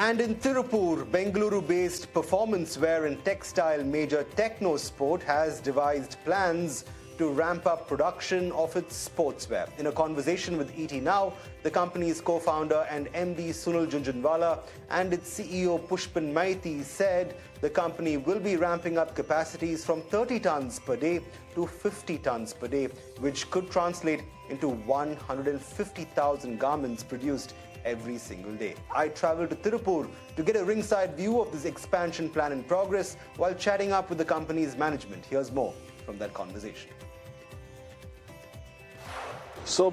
And in Tiruppur, Bengaluru-based performance wear and textile major TechnoSport has devised plans to ramp up production of its sportswear. In a conversation with ET Now, the company's co-founder and MD Sunil Junjunwala and its CEO Pushpin Maiti said the company will be ramping up capacities from 30 tons per day to 50 tons per day, which could translate into 150,000 garments produced every single day. I traveled to Tiruppur to get a ringside view of this expansion plan in progress while chatting up with the company's management. Here's more from that conversation. So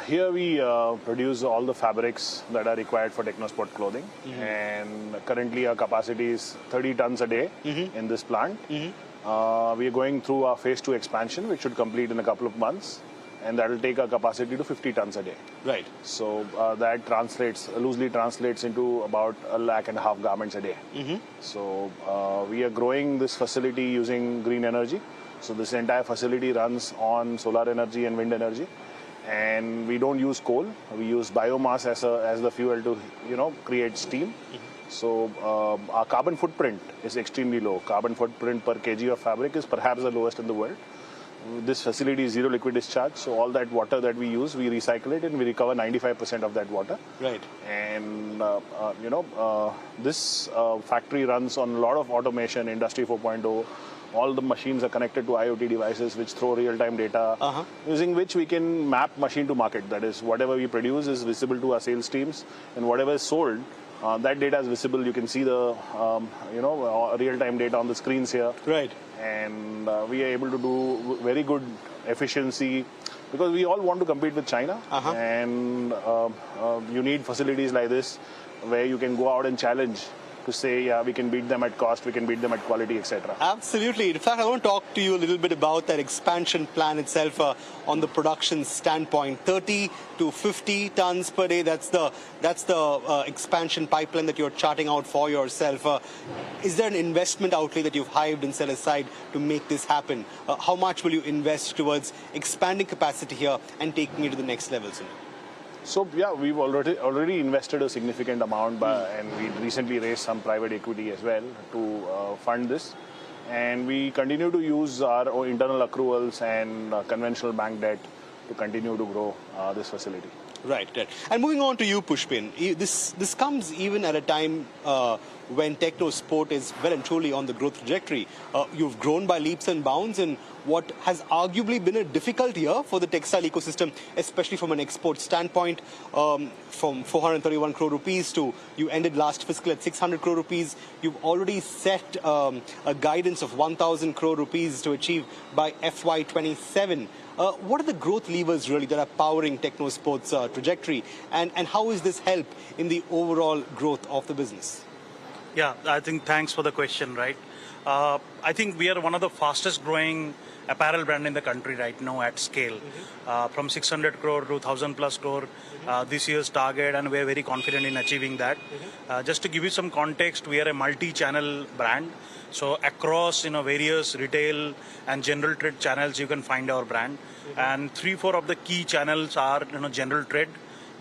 here we produce all the fabrics that are required for TechnoSport clothing, and currently our capacity is 30 tons a day in this plant. We are going through our phase 2 expansion, which should complete in a couple of months, and that will take our capacity to 50 tons a day. Right. So that loosely translates into about 1.5 lakh garments a day. So we are growing this facility using green energy. So this entire facility runs on solar energy and wind energy. And we don't use coal. We use biomass as the fuel to create steam. So our carbon footprint is extremely low. Carbon footprint per kg of fabric is perhaps the lowest in the world. This facility is zero liquid discharge, so all that water that we use, we recycle it and we recover 95% of that water. Right. And this factory runs on a lot of automation, Industry 4.0. All the machines are connected to IoT devices which throw real-time data, using which we can map machine to market. That is, whatever we produce is visible to our sales teams, and whatever is sold, that data is visible. You can see the real-time data on the screens here. Right. And we are able to do very good efficiency because we all want to compete with China, and you need facilities like this where you can go out and challenge to say, yeah, we can beat them at cost, we can beat them at quality, etc. Absolutely. In fact, I want to talk to you a little bit about that expansion plan itself on the production standpoint. 30 to 50 tons per day, that's the expansion pipeline that you're charting out for yourself. Is there an investment outlay that you've hived and set aside to make this happen? How much will you invest towards expanding capacity here and taking it to the next level, Sunil? So yeah, we've already invested a significant amount, and we recently raised some private equity as well to fund this. And we continue to use our own internal accruals and conventional bank debt to continue to grow this facility. Right. And moving on to you, Pushpin, this comes even at a time when TechnoSport is well and truly on the growth trajectory. You've grown by leaps and bounds in what has arguably been a difficult year for the textile ecosystem, especially from an export standpoint. From 431 crore rupees to you ended last fiscal at 600 crore rupees. You've already set a guidance of 1,000 crore rupees to achieve by FY27. What are the growth levers really that are powering TechnoSport's trajectory, and how is this help in the overall growth of the business? Yeah, I think thanks for the question, right? I think we are one of the fastest growing apparel brand in the country right now at scale. From 600 crore to 1,000 plus crore this year's target, and we're very confident in achieving that. Just to give you some context, we are a multi-channel brand. So across various retail and general trade channels, you can find our brand. And 3-4 of the key channels are general trade.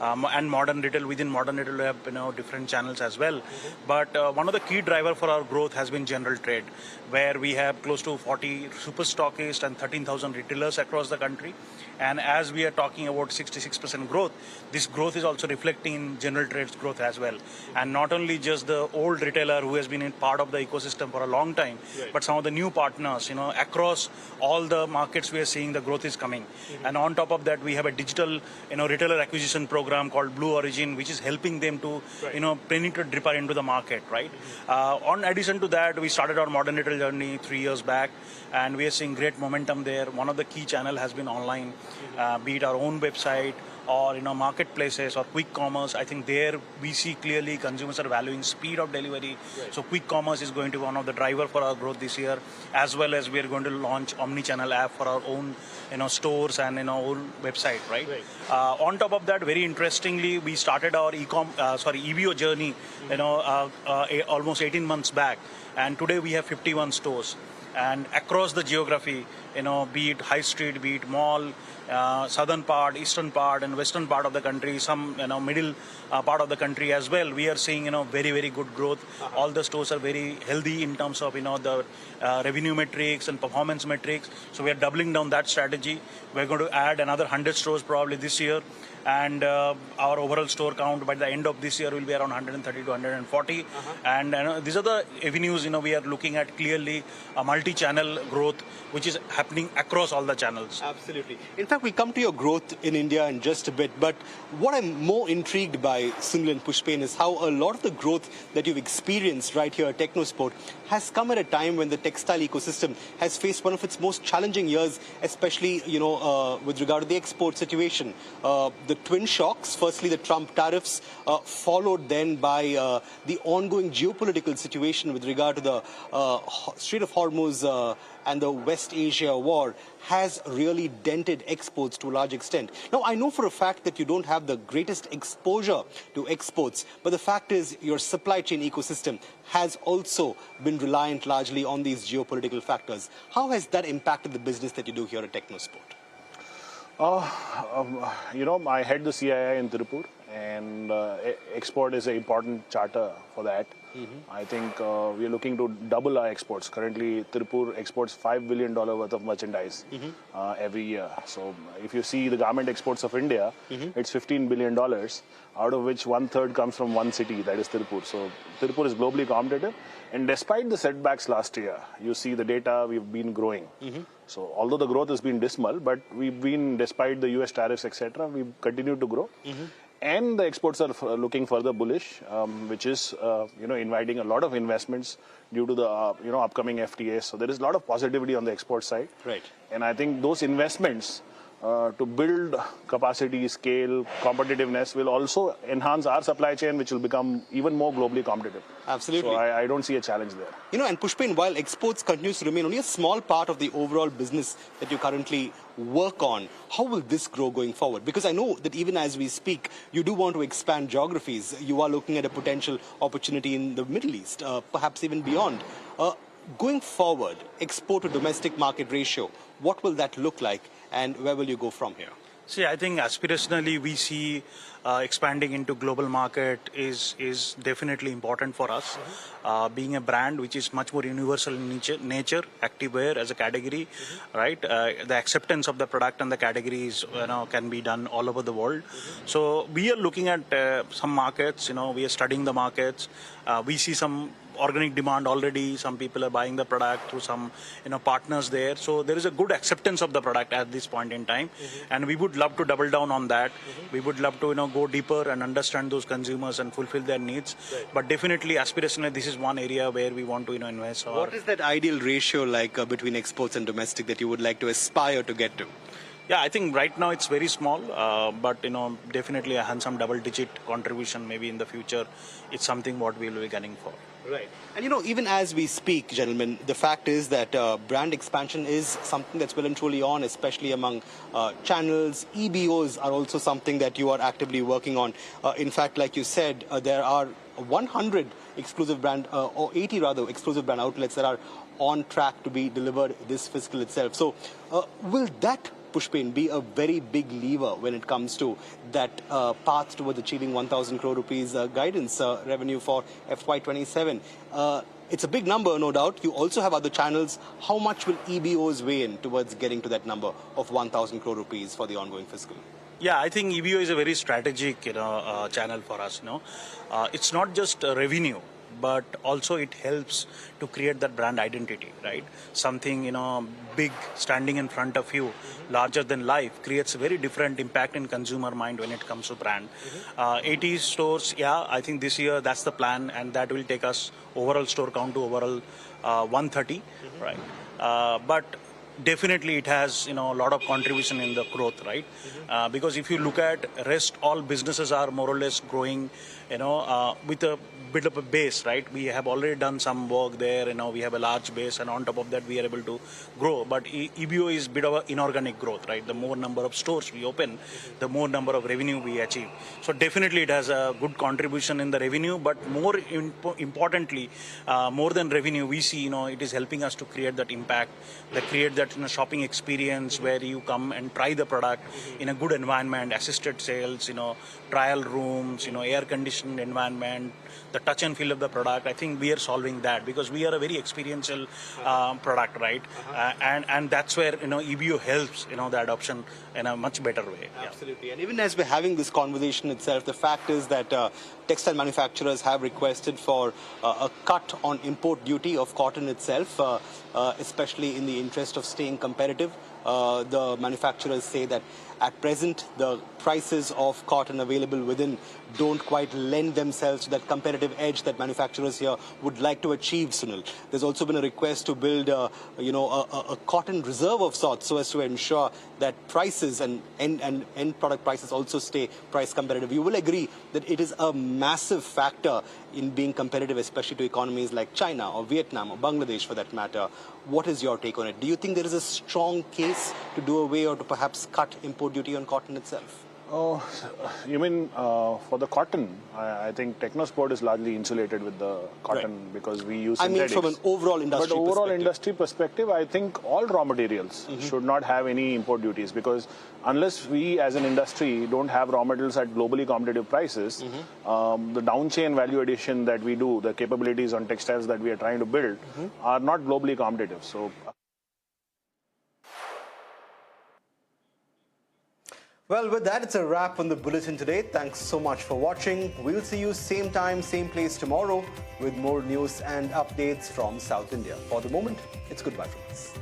And modern retail. Within modern retail, we have different channels as well. But one of the key driver for our growth has been general trade, where we have close to 40 super stockists and 13,000 retailers across the country. And as we are talking about 66% growth, this growth is also reflecting in general trade's growth as well. And not only just the old retailer who has been in part of the ecosystem for a long time, but some of the new partners, across all the markets we are seeing the growth is coming. And on top of that, we have a digital, retailer acquisition program called Blue Origin, which is helping them to, penetrate deeper into the market, right? On addition to that, we started our modern retail journey 3 years back, and we are seeing great momentum there. One of the key channel has been online, be it our own website or marketplaces or quick commerce. I think there we see clearly consumers are valuing speed of delivery. So quick commerce is going to be one of the driver for our growth this year, as well as we are going to launch omni-channel app for our own stores and own website, right? On top of that, very interestingly, we started our EBO journey almost 18 months back, and today we have 51 stores. and across the geography, be it high street, be it mall, southern part, eastern part, and western part of the country, some middle part of the country as well. We are seeing very, very good growth. All the stores are very healthy in terms of the revenue metrics and performance metrics. So we are doubling down that strategy. We're going to add another 100 stores probably this year. And our overall store count by the end of this year will be around 130 to 140. And these are the avenues we are looking at clearly, a multi-channel growth which is happening across all the channels. Absolutely. In fact, we'll come to your growth in India in just a bit. But what I'm more intrigued by, Sunil and Pushpen, is how a lot of the growth that you've experienced right here at TechnoSport has come at a time when the textile ecosystem has faced one of its most challenging years, especially with regard to the export situation. The twin shocks, firstly the Trump tariffs, followed then by the ongoing geopolitical situation with regard to the Strait of Hormuz and the West Asia war, has really dented exports to a large extent. Now, I know for a fact that you don't have the greatest exposure to exports, but the fact is your supply chain ecosystem has also been reliant largely on these geopolitical factors. How has that impacted the business that you do here at TechnoSport? I head the CII in Tiruppur, and export is an important charter for that. I think we are looking to double our exports. Currently, Tiruppur exports $5 billion worth of merchandise every year. So if you see the garment exports of India, it's $15 billion, out of which 1/3 comes from one city, that is Tiruppur. So Tiruppur is globally competitive. And despite the setbacks last year, you see the data, we've been growing. So although the growth has been dismal, but we've been, despite the US tariffs, etc., we've continued to grow. And the exports are looking further bullish, which is, inviting a lot of investments due to the, upcoming FTAs. So there is a lot of positivity on the export side. Right. And I think those investments to build capacity, scale, competitiveness will also enhance our supply chain, which will become even more globally competitive. Absolutely. So I don't see a challenge there. And Pushpen, while exports continues to remain only a small part of the overall business that you currently work on, how will this grow going forward? Because I know that even as we speak, you do want to expand geographies. You are looking at a potential opportunity in the Middle East, perhaps even beyond. Going forward, export to domestic market ratio, what will that look like, and where will you go from here? See, I think aspirationally we see expanding into global market is definitely important for us. Being a brand which is much more universal in nature, activewear as a category, right? The acceptance of the product and the categories can be done all over the world. So we are looking at some markets. We are studying the markets. We see some organic demand already. Some people are buying the product through some partners there. So there is a good acceptance of the product at this point in time, and we would love to double down on that. We would love to go deeper and understand those consumers and fulfill their needs. Right. But definitely aspirationally this is one area where we want to invest. What is that ideal ratio like between exports and domestic that you would like to aspire to get to? Yeah, I think right now it's very small, but definitely a handsome double-digit contribution maybe in the future. It's something what we will be gunning for. Right. And even as we speak, gentlemen, the fact is that brand expansion is something that's well and truly on, especially among channels. EBOs are also something that you are actively working on. In fact, like you said, there are 100 exclusive brand, or 80 rather, exclusive brand outlets that are on track to be delivered this fiscal itself. So will that, Pushpen, be a very big lever when it comes to that path towards achieving 1,000 crore rupees guidance revenue for FY27? It's a big number, no doubt. You also have other channels. How much will EBOs weigh in towards getting to that number of 1,000 crore rupees for the ongoing fiscal? Yeah, I think EBO is a very strategic channel for us. It's not just revenue, but also it helps to create that brand identity, right? Something big standing in front of you, larger than life, creates a very different impact in consumer mind when it comes to brand. 80 stores, yeah, I think this year that's the plan, and that will take us overall store count to overall 130, right? But definitely it has a lot of contribution in the growth, right? Because if you look at rest, all businesses are more or less growing, with a bit of a base, right? We have already done some work there, we have a large base, and on top of that we are able to grow. But EBO is a bit of an inorganic growth, right? The more number of stores we open, the more number of revenue we achieve. So definitely it has a good contribution in the revenue, but more importantly, more than revenue, we see, it is helping us to create that impact, create that shopping experience where you come and try the product in a good environment, assisted sales, trial rooms, air conditioned environment, the touch and feel of the product. I think we are solving that because we are a very experiential product, right? And that's where EBO helps the adoption in a much better way. Absolutely. And even as we're having this conversation itself, the fact is that textile manufacturers have requested for a cut on import duty of cotton itself, especially in the interest of staying competitive. The manufacturers say that at present, the prices of cotton available within don't quite lend themselves to that competitive edge that manufacturers here would like to achieve, Sunil. There's also been a request to build, a cotton reserve of sorts so as to ensure that prices and end product prices also stay price competitive. You will agree that it is a massive factor in being competitive, especially to economies like China or Vietnam or Bangladesh for that matter. What is your take on it? Do you think there is a strong case to do away or to perhaps cut import duty on cotton itself? Oh, you mean for the cotton? I think TechnoSport is largely insulated with the cotton because we use synthetics. I mean from an overall industry perspective. But overall industry perspective, I think all raw materials should not have any import duties because unless we as an industry don't have raw materials at globally competitive prices, the down chain value addition that we do, the capabilities on textiles that we are trying to build are not globally competitive. So. Well, with that, it's a wrap on the bulletin today. Thanks so much for watching. We'll see you same time, same place tomorrow with more news and updates from South India. For the moment, it's goodbye from us.